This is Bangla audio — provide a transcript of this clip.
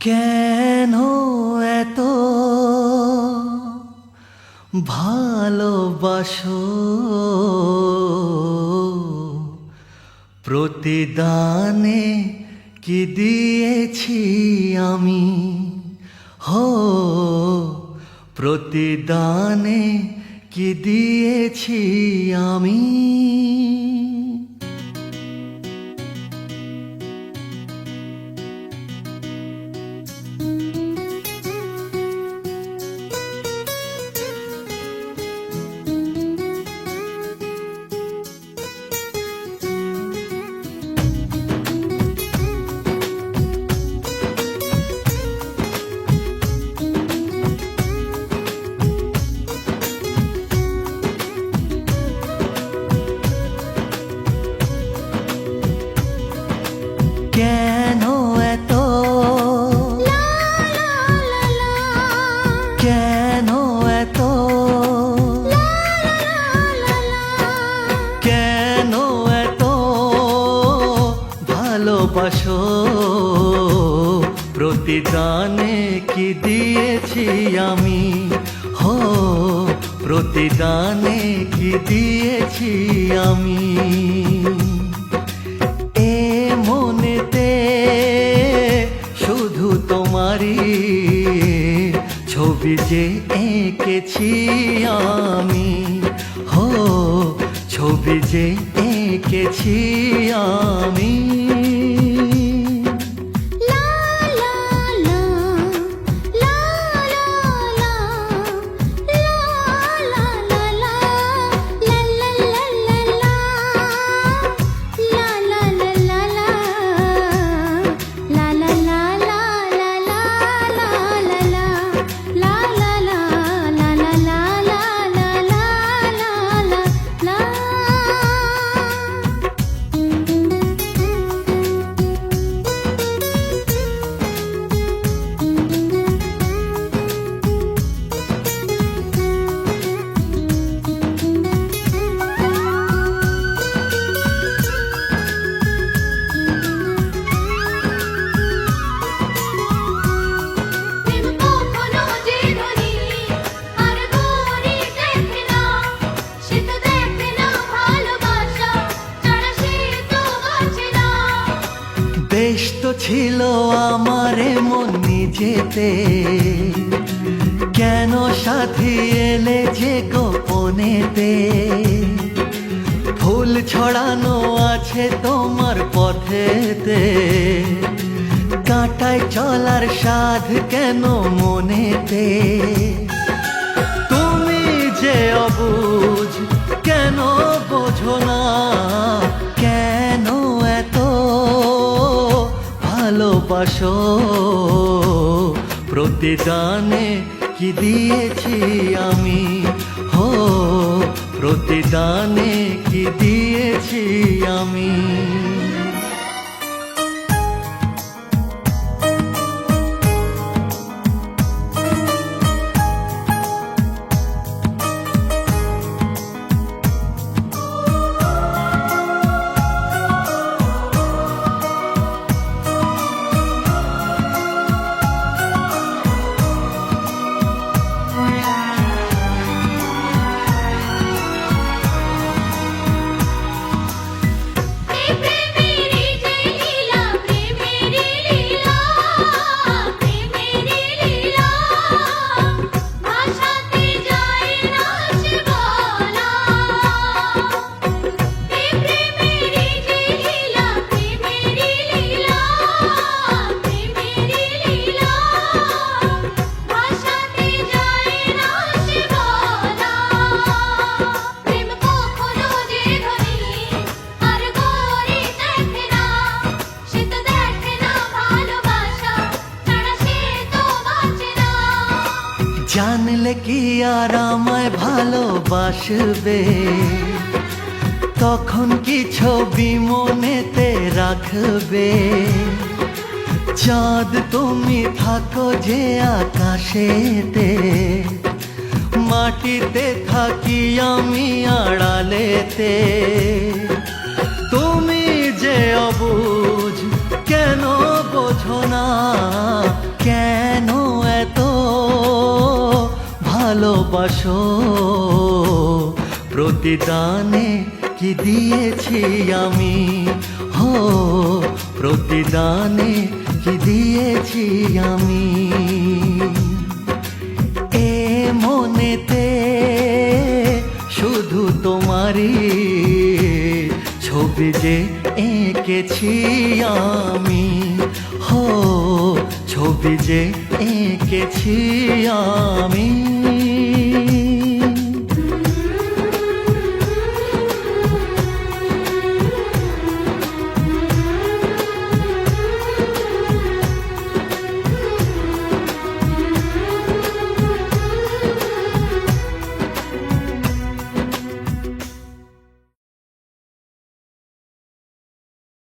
কেন এত ভালোবাসো প্রতিদানে কি দিয়েছি আমি হো প্রতিদানে কি দিয়েছি আমি কেন এত কেন এত কেন এত ভালোবাসো প্রতিদানে কি দিয়েছি আমি হো প্রতিদানে কি দিয়েছি আমি শুধু তোমারই ছবি যে এঁকেছি আমি হো ছবি যে এঁকেছি আমি বেশ তো ছিল আমার মন নিজেতে কেন সাথী এলে যে গোপনেতে ফুল ছড়ানো আছে তোমার পথেতে কাঁটায় চলার সাধ কেন মনেতে তুমি যে অবুঝ কেন বোঝো না কেন এত ভালোবাসো প্রতিদানে কি দিয়েছি আমি হো প্রতিদানে কি দিয়েছি আমি জানলে কি আর আমায় ভালোবাসবে তখন কি ছবি মনেতে রাখবে চাঁদ তুমি থাকো যে আকাশেতে মাটিতে থাকি আমি আড়ালেতে তুমি যে অবুঝ কেন বোঝো না ভালোবাসো প্রতিদানে কি দিয়েছি আমি, হো প্রতিদানে কি দিয়েছি আমি। এ মনেতে শুধু তোমারই ছবি যে এঁকেছি আমি, হো ছবি যে এঁকেছি আমি।